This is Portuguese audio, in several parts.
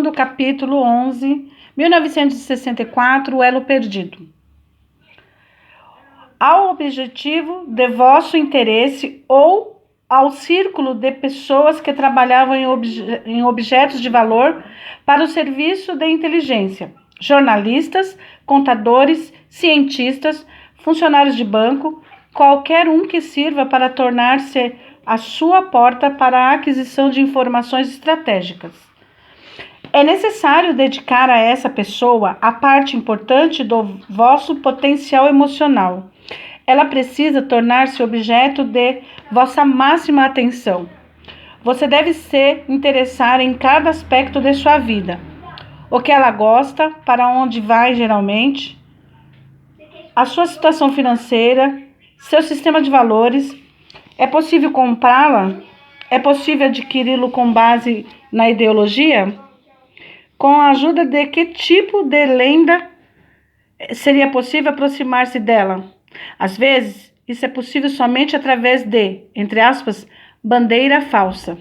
Do capítulo 11, 1964, o elo perdido. Ao objetivo de vosso interesse ou ao círculo de pessoas que trabalhavam em objetos de valor para o serviço de inteligência, jornalistas, contadores, cientistas, funcionários de banco, qualquer um que sirva para tornar-se a sua porta para a aquisição de informações estratégicas. É necessário dedicar a essa pessoa a parte importante do vosso potencial emocional. Ela precisa tornar-se objeto de vossa máxima atenção. Você deve se interessar em cada aspecto de sua vida. O que ela gosta, para onde vai geralmente, a sua situação financeira, seu sistema de valores. É possível comprá-la? É possível adquiri-lo com base na ideologia? Com a ajuda de que tipo de lenda seria possível aproximar-se dela? Às vezes, isso é possível somente através de, entre aspas, bandeira falsa,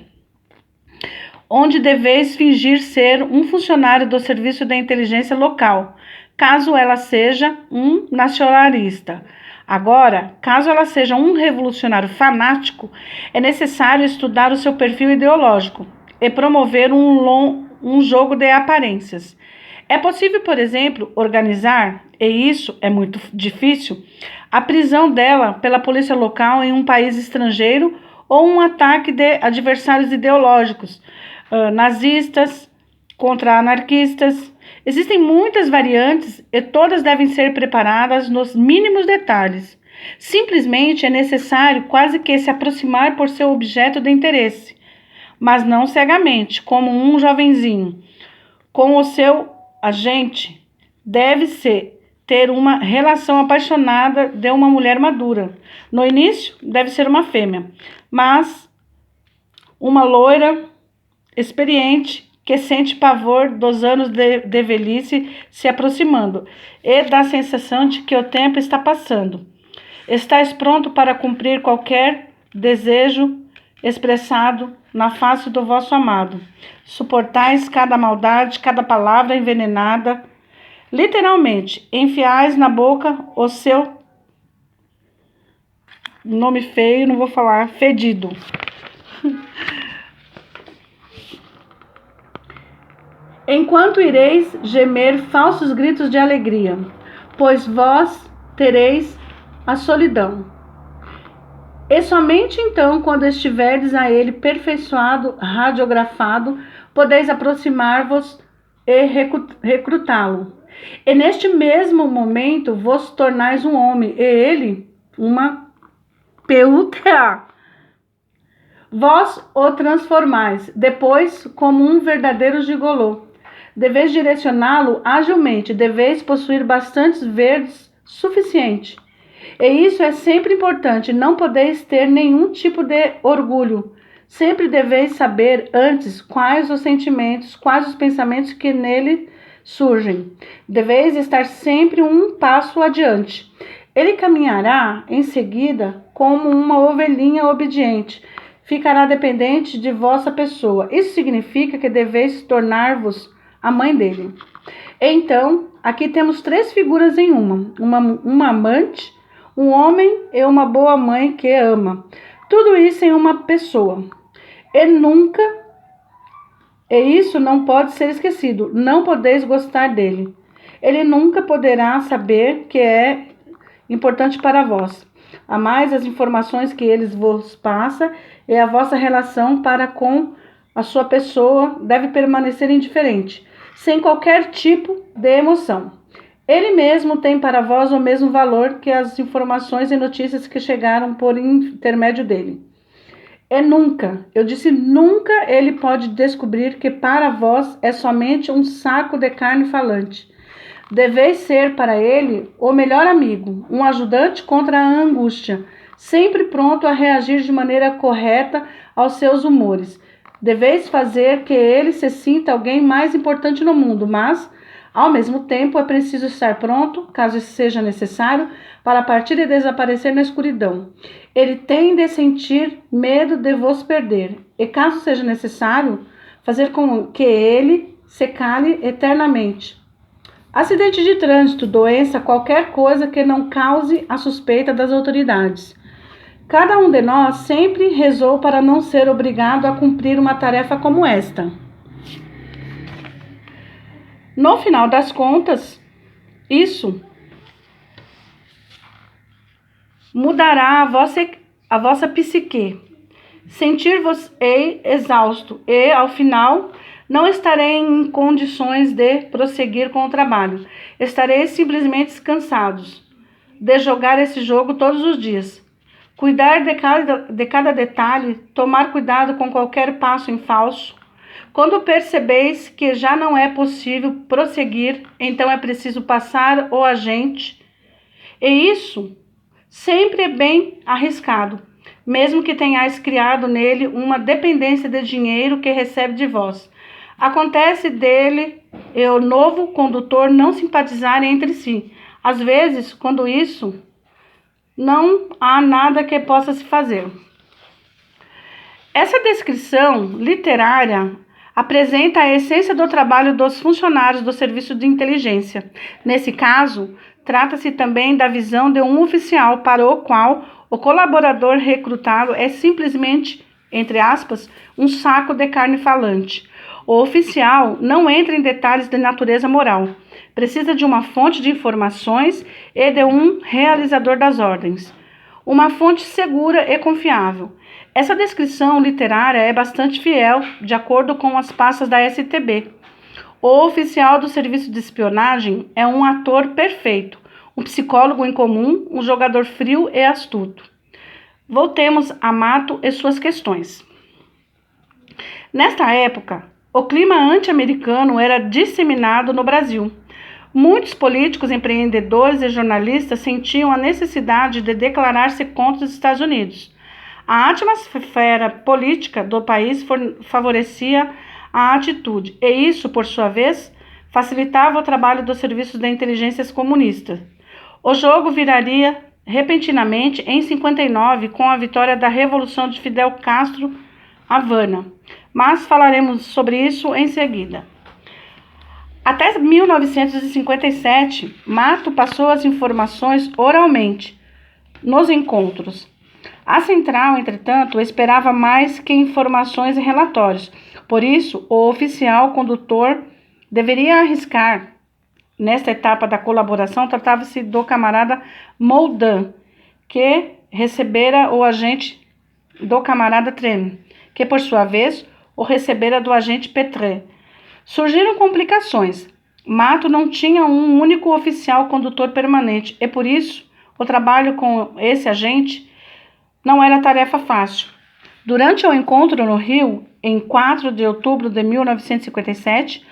onde deveis fingir ser um funcionário do serviço de inteligência local, caso ela seja um nacionalista. Agora, caso ela seja um revolucionário fanático, é necessário estudar o seu perfil ideológico e promover um jogo de aparências. É possível, por exemplo, organizar, e isso é muito difícil, a prisão dela pela polícia local em um país estrangeiro ou um ataque de adversários ideológicos, nazistas contra anarquistas. Existem muitas variantes e todas devem ser preparadas nos mínimos detalhes. Simplesmente é necessário quase que se aproximar por seu objeto de interesse, mas não cegamente, como um jovenzinho. Com o seu agente, deve-se ter uma relação apaixonada de uma mulher madura. No início, deve ser uma fêmea, mas uma loira experiente que sente pavor dos anos de velhice se aproximando e da sensação de que o tempo está passando. Estais pronto para cumprir qualquer desejo expressado na face do vosso amado. Suportais cada maldade, cada palavra envenenada. Literalmente, enfiais na boca o seu nome feio, não vou falar, fedido. Enquanto ireis gemer falsos gritos de alegria, pois vós tereis a solidão. E somente então, quando estiverdes a ele perfeiçoado, radiografado, podeis aproximar-vos e recrutá-lo. E neste mesmo momento vos tornais um homem, e ele uma PUTA. Vós o transformais, depois, como um verdadeiro gigolô. Deveis direcioná-lo agilmente, deveis possuir bastantes verdes suficiente. E isso é sempre importante, não podeis ter nenhum tipo de orgulho. Sempre deveis saber antes quais os sentimentos, quais os pensamentos que nele surgem. Deveis estar sempre um passo adiante. Ele caminhará em seguida como uma ovelhinha obediente. Ficará dependente de vossa pessoa. Isso significa que deveis tornar-vos a mãe dele. Então, aqui temos três figuras em uma amante, um homem e uma boa mãe que ama. Tudo isso em uma pessoa. E isso não pode ser esquecido. Não podeis gostar dele. Ele nunca poderá saber que é importante para vós. A mais as informações que ele vos passa e a vossa relação para com a sua pessoa deve permanecer indiferente, sem qualquer tipo de emoção. Ele mesmo tem para vós o mesmo valor que as informações e notícias que chegaram por intermédio dele. E nunca, eu disse nunca, ele pode descobrir que para vós é somente um saco de carne falante. Deveis ser para ele o melhor amigo, um ajudante contra a angústia, sempre pronto a reagir de maneira correta aos seus humores. Deveis fazer que ele se sinta alguém mais importante no mundo, mas, ao mesmo tempo, é preciso estar pronto, caso isso seja necessário, para partir e desaparecer na escuridão. Ele tem de sentir medo de vos perder, e caso seja necessário, fazer com que ele se cale eternamente. Acidente de trânsito, doença, qualquer coisa que não cause a suspeita das autoridades. Cada um de nós sempre rezou para não ser obrigado a cumprir uma tarefa como esta. No final das contas, isso mudará a vossa psique. Sentir-vos exausto e, ao final, não estarei em condições de prosseguir com o trabalho. Estarei simplesmente cansados de jogar esse jogo todos os dias. Cuidar de cada detalhe, tomar cuidado com qualquer passo em falso. Quando percebeis que já não é possível prosseguir, então é preciso passar o agente. E isso sempre é bem arriscado, mesmo que tenhais criado nele uma dependência de dinheiro que recebe de vós. Acontece dele e o novo condutor não simpatizarem entre si. Às vezes, quando isso, não há nada que possa se fazer. Essa descrição literária apresenta a essência do trabalho dos funcionários do serviço de inteligência. Nesse caso, trata-se também da visão de um oficial para o qual o colaborador recrutado é simplesmente, entre aspas, um saco de carne falante. O oficial não entra em detalhes de natureza moral. Precisa de uma fonte de informações e de um realizador das ordens. Uma fonte segura e confiável. Essa descrição literária é bastante fiel, de acordo com as pastas da STB. O oficial do serviço de espionagem é um ator perfeito, um psicólogo incomum, um jogador frio e astuto. Voltemos a Mato e suas questões. Nesta época, o clima anti-americano era disseminado no Brasil. Muitos políticos, empreendedores e jornalistas sentiam a necessidade de declarar-se contra os Estados Unidos. A atmosfera política do país favorecia a atitude, e isso, por sua vez, facilitava o trabalho dos serviços de inteligências comunistas. O jogo viraria repentinamente em 59 com a vitória da Revolução de Fidel Castro Havana, mas falaremos sobre isso em seguida. Até 1957, Mato passou as informações oralmente nos encontros. A central, entretanto, esperava mais que informações e relatórios. Por isso, o oficial condutor deveria arriscar. Nesta etapa da colaboração, tratava-se do camarada Moldan, que recebera o agente do camarada Tren, que, por sua vez, o recebera do agente Petre. Surgiram complicações. Mato não tinha um único oficial condutor permanente, e por isso o trabalho com esse agente não era tarefa fácil. Durante o encontro no Rio, em 4 de outubro de 1957,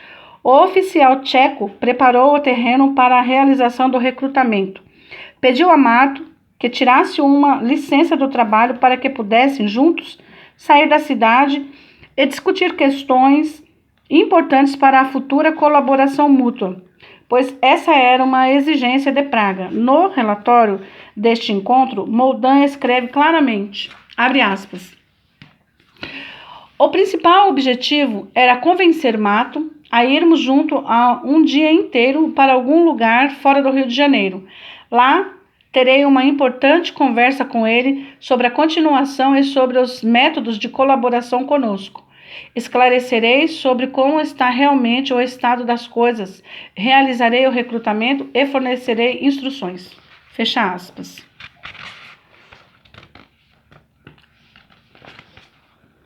o oficial tcheco preparou o terreno para a realização do recrutamento. Pediu a Mato que tirasse uma licença do trabalho para que pudessem, juntos, sair da cidade e discutir questões importantes para a futura colaboração mútua, pois essa era uma exigência de Praga. No relatório deste encontro, Moldan escreve claramente, abre aspas, o principal objetivo era convencer Mato a irmos junto a um dia inteiro para algum lugar fora do Rio de Janeiro. Lá, terei uma importante conversa com ele sobre a continuação e sobre os métodos de colaboração conosco. Esclarecerei sobre como está realmente o estado das coisas, realizarei o recrutamento e fornecerei instruções. Fecha aspas.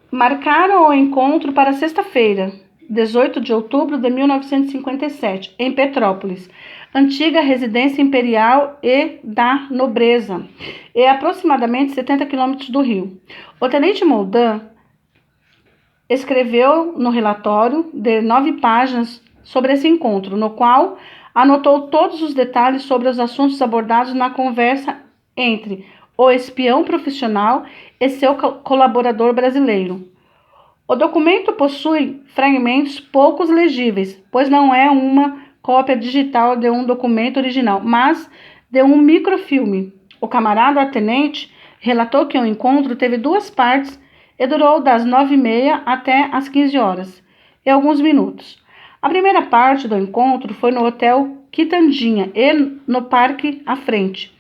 Marcaram o encontro para sexta-feira, 18 de outubro de 1957, em Petrópolis, antiga residência imperial e da nobreza, e aproximadamente 70 quilômetros do Rio. O tenente Moldan escreveu no relatório de 9 páginas sobre esse encontro, no qual anotou todos os detalhes sobre os assuntos abordados na conversa entre o espião profissional e seu colaborador brasileiro. O documento possui fragmentos poucos legíveis, pois não é uma cópia digital de um documento original, mas de um microfilme. O camarada tenente relatou que o encontro teve 2 partes e durou das 9h30 até as 15 horas. e alguns minutos. A primeira parte do encontro foi no Hotel Quitandinha e no parque à frente.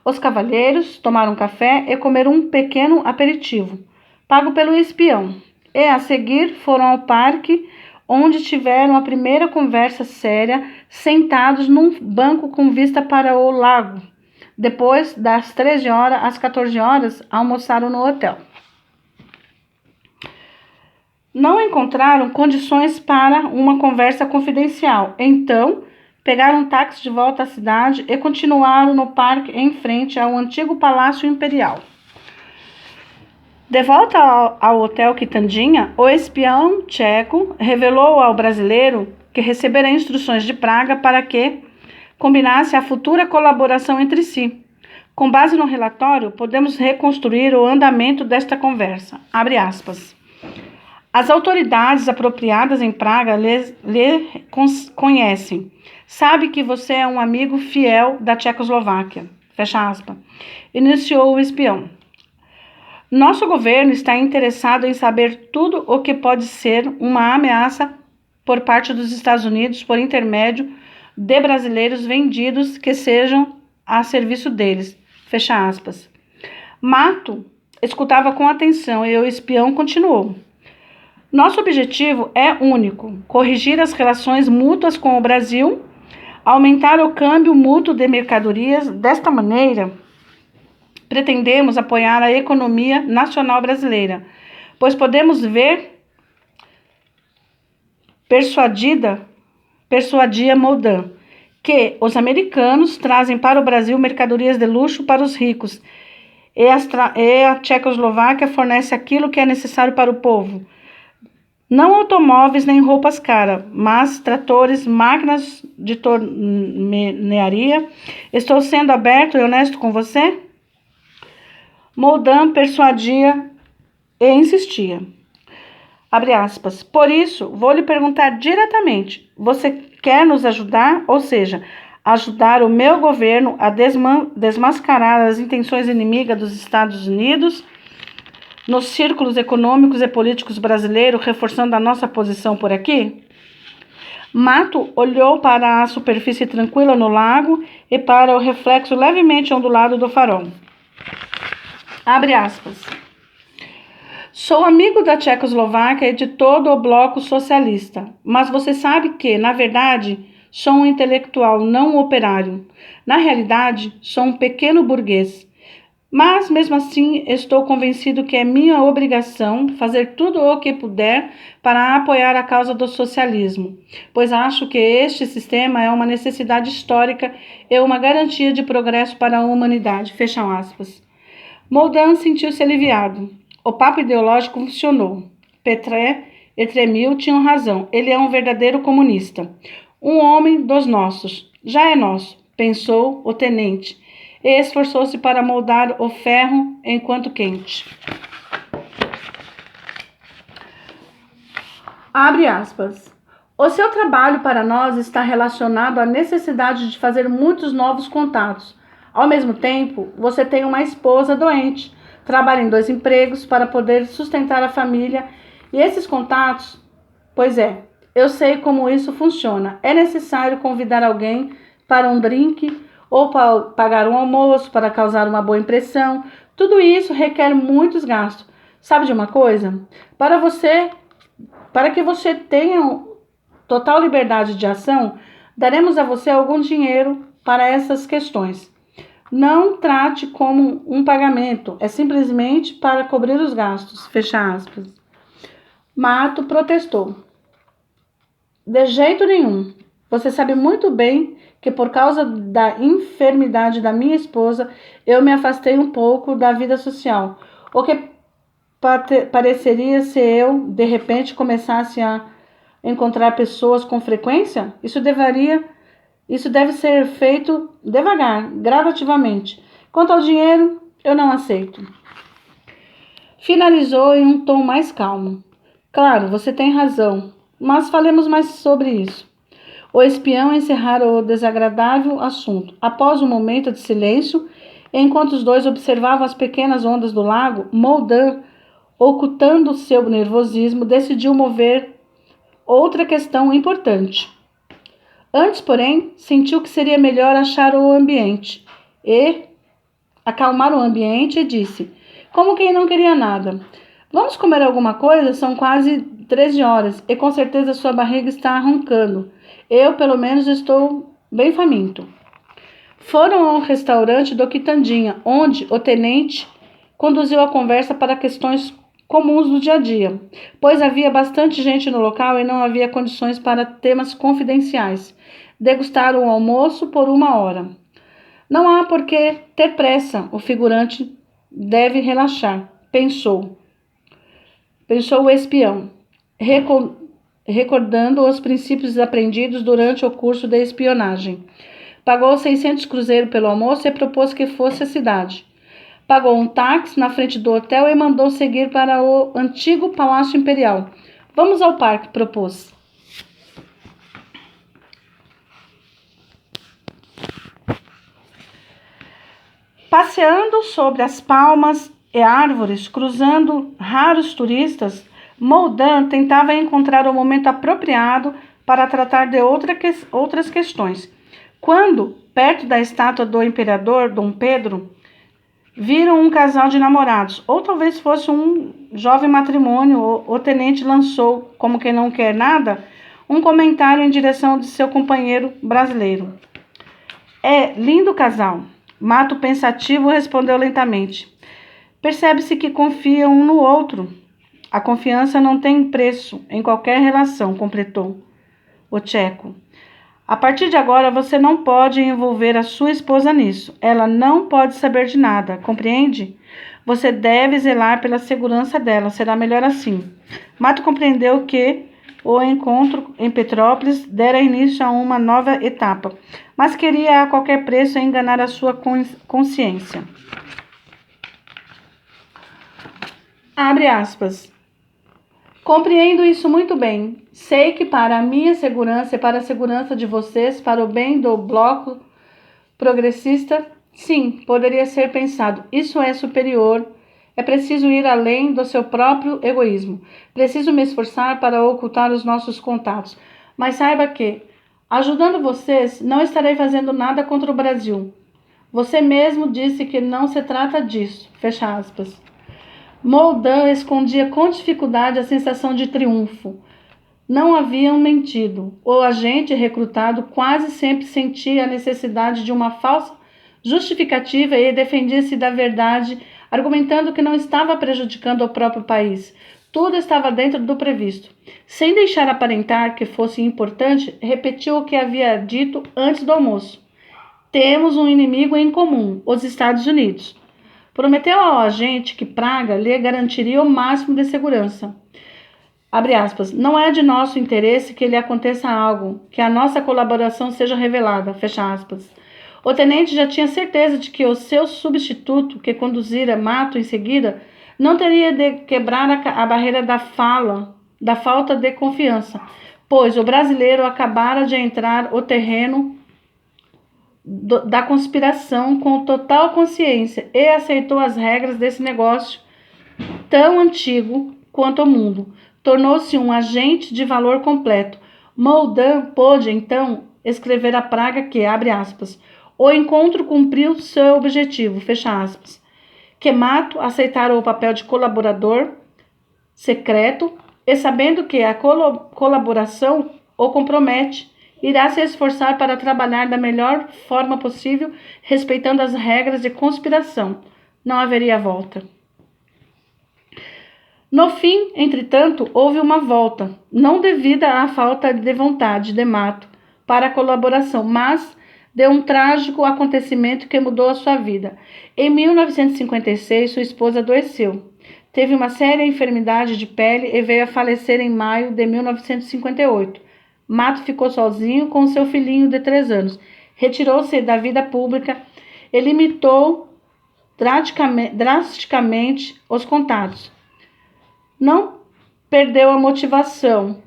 Os cavalheiros tomaram café e comeram um pequeno aperitivo, pago pelo espião, e a seguir foram ao parque, onde tiveram a primeira conversa séria, sentados num banco com vista para o lago. Depois, das 13 horas às 14 horas, almoçaram no hotel. Não encontraram condições para uma conversa confidencial. Então, pegaram um táxi de volta à cidade e continuaram no parque em frente ao antigo Palácio Imperial. De volta ao Hotel Quitandinha, o espião tcheco revelou ao brasileiro que recebera instruções de Praga para que combinasse a futura colaboração entre si. Com base no relatório, podemos reconstruir o andamento desta conversa. Abre aspas. As autoridades apropriadas em Praga lhe conhecem. Sabe que você é um amigo fiel da Tchecoslováquia. Fecha aspas. Iniciou o espião. Nosso governo está interessado em saber tudo o que pode ser uma ameaça por parte dos Estados Unidos por intermédio de brasileiros vendidos que sejam a serviço deles. Fecha aspas. Mato escutava com atenção e o espião continuou. Nosso objetivo é único: corrigir as relações mútuas com o Brasil, aumentar o câmbio mútuo de mercadorias. Desta maneira, pretendemos apoiar a economia nacional brasileira, pois podemos ver persuadia Moldã, que os americanos trazem para o Brasil mercadorias de luxo para os ricos, e a Tchecoslováquia fornece aquilo que é necessário para o povo. Não automóveis nem roupas caras, mas tratores, máquinas de tornearia. Estou sendo aberto e honesto com você? Moldã persuadia e insistia. Abre aspas. Por isso, vou lhe perguntar diretamente. Você quer nos ajudar? Ou seja, ajudar o meu governo a desmascarar as intenções inimigas dos Estados Unidos nos círculos econômicos e políticos brasileiros, reforçando a nossa posição por aqui? Mato olhou para a superfície tranquila no lago e para o reflexo levemente ondulado do farol. Abre aspas. Sou amigo da Tchecoslováquia e de todo o bloco socialista, mas você sabe que, na verdade, sou um intelectual, não um operário. Na realidade, sou um pequeno burguês. Mas, mesmo assim, estou convencido que é minha obrigação fazer tudo o que puder para apoiar a causa do socialismo, pois acho que este sistema é uma necessidade histórica e uma garantia de progresso para a humanidade. Fecha aspas. Moldã sentiu-se aliviado. O papo ideológico funcionou. Petré e Tremil tinham razão. Ele é um verdadeiro comunista. Um homem dos nossos. Já é nosso, pensou o tenente, e esforçou-se para moldar o ferro enquanto quente. Abre aspas. O seu trabalho para nós está relacionado à necessidade de fazer muitos novos contatos. Ao mesmo tempo, você tem uma esposa doente, trabalha em 2 empregos para poder sustentar a família e esses contatos, pois é, eu sei como isso funciona. É necessário convidar alguém para um drink ou para pagar um almoço, para causar uma boa impressão. Tudo isso requer muitos gastos. Sabe de uma coisa? Para que você tenha total liberdade de ação, daremos a você algum dinheiro para essas questões. Não trate como um pagamento, é simplesmente para cobrir os gastos. Fecha aspas. Mato protestou. De jeito nenhum. Você sabe muito bem que por causa da enfermidade da minha esposa, eu me afastei um pouco da vida social. O que pareceria se eu, de repente, começasse a encontrar pessoas com frequência? Isso deve ser feito devagar, gradativamente. Quanto ao dinheiro, eu não aceito. Finalizou em um tom mais calmo. Claro, você tem razão, mas falemos mais sobre isso. O espião encerrara o desagradável assunto. Após um momento de silêncio, enquanto os dois observavam as pequenas ondas do lago, Moldã, ocultando seu nervosismo, decidiu mover outra questão importante. Antes, porém, sentiu que seria melhor achar o ambiente e acalmar o ambiente e disse, como quem não queria nada, vamos comer alguma coisa? São quase 13 horas e com certeza sua barriga está roncando. Eu, pelo menos, estou bem faminto. Foram ao restaurante do Quitandinha, onde o tenente conduziu a conversa para questões comuns do dia a dia, pois havia bastante gente no local e não havia condições para temas confidenciais. Degustaram o almoço por 1 hora. Não há por que ter pressa, o figurante deve relaxar, pensou o espião, recordando os princípios aprendidos durante o curso de espionagem. Pagou 600 cruzeiros pelo almoço e propôs que fosse à cidade. Pagou um táxi na frente do hotel e mandou seguir para o antigo Palácio Imperial. Vamos ao parque, propôs. Passeando sobre as palmas e árvores, cruzando raros turistas, Moldin tentava encontrar o momento apropriado para tratar de outras questões. Quando, perto da estátua do imperador Dom Pedro, viram um casal de namorados, ou talvez fosse um jovem matrimônio, o tenente lançou, como quem não quer nada, um comentário em direção de seu companheiro brasileiro. É lindo casal. Mato pensativo respondeu lentamente. Percebe-se que confiam um no outro. A confiança não tem preço em qualquer relação, completou o tcheco. A partir de agora, você não pode envolver a sua esposa nisso. Ela não pode saber de nada, compreende? Você deve zelar pela segurança dela. Será melhor assim. Mato compreendeu que o encontro em Petrópolis dera início a uma nova etapa, mas queria a qualquer preço enganar a sua consciência. Abre aspas. Compreendo isso muito bem. Sei que para a minha segurança e para a segurança de vocês, para o bem do bloco progressista, sim, poderia ser pensado. Isso é superior. É preciso ir além do seu próprio egoísmo. Preciso me esforçar para ocultar os nossos contatos. Mas saiba que, ajudando vocês, não estarei fazendo nada contra o Brasil. Você mesmo disse que não se trata disso. Fecha aspas. Moldin escondia com dificuldade a sensação de triunfo. Não haviam mentido. O agente recrutado quase sempre sentia a necessidade de uma falsa justificativa e defendia-se da verdade, argumentando que não estava prejudicando o próprio país. Tudo estava dentro do previsto. Sem deixar aparentar que fosse importante, repetiu o que havia dito antes do almoço. Temos um inimigo em comum, os Estados Unidos. Prometeu ao agente que Praga lhe garantiria o máximo de segurança. Abre aspas. Não é de nosso interesse que lhe aconteça algo, que a nossa colaboração seja revelada. Fecha aspas. O tenente já tinha certeza de que o seu substituto, que conduzira Mato em seguida, não teria de quebrar a barreira da falta de confiança, pois o brasileiro acabara de entrar no terreno da conspiração com total consciência e aceitou as regras desse negócio tão antigo quanto o mundo. Tornou-se um agente de valor completo. Moldin pôde, então, escrever a Praga que, abre aspas, o encontro cumpriu seu objetivo, fecha aspas, que Mato aceitara o papel de colaborador secreto e, sabendo que a colaboração o compromete, irá se esforçar para trabalhar da melhor forma possível, respeitando as regras de conspiração. Não haveria volta. No fim, entretanto, houve uma volta, não devida à falta de vontade de Mato para a colaboração, mas de um trágico acontecimento que mudou a sua vida. Em 1956, sua esposa adoeceu. Teve uma séria enfermidade de pele e veio a falecer em maio de 1958. Mato ficou sozinho com seu filhinho de 3 anos. Retirou-se da vida pública e limitou drasticamente os contatos. Não perdeu a motivação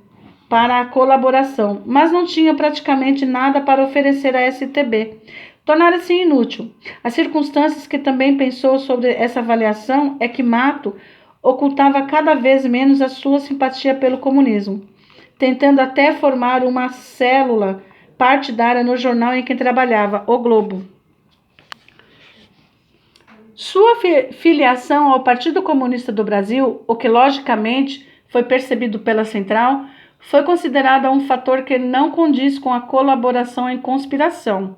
para a colaboração, mas não tinha praticamente nada para oferecer à STB. Tornara-se inútil. As circunstâncias que também pensou sobre essa avaliação é que Mato ocultava cada vez menos a sua simpatia pelo comunismo. tentando até formar uma célula partidária no jornal em que trabalhava, O Globo. Sua filiação ao Partido Comunista do Brasil, o que logicamente foi percebido pela Central, foi considerada um fator que não condiz com a colaboração em conspiração.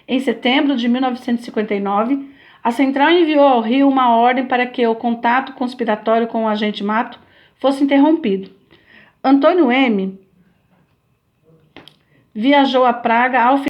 Em setembro de 1959, a Central enviou ao Rio uma ordem para que o contato conspiratório com o agente Mato fosse interrompido. Antônio M. viajou a Praga ao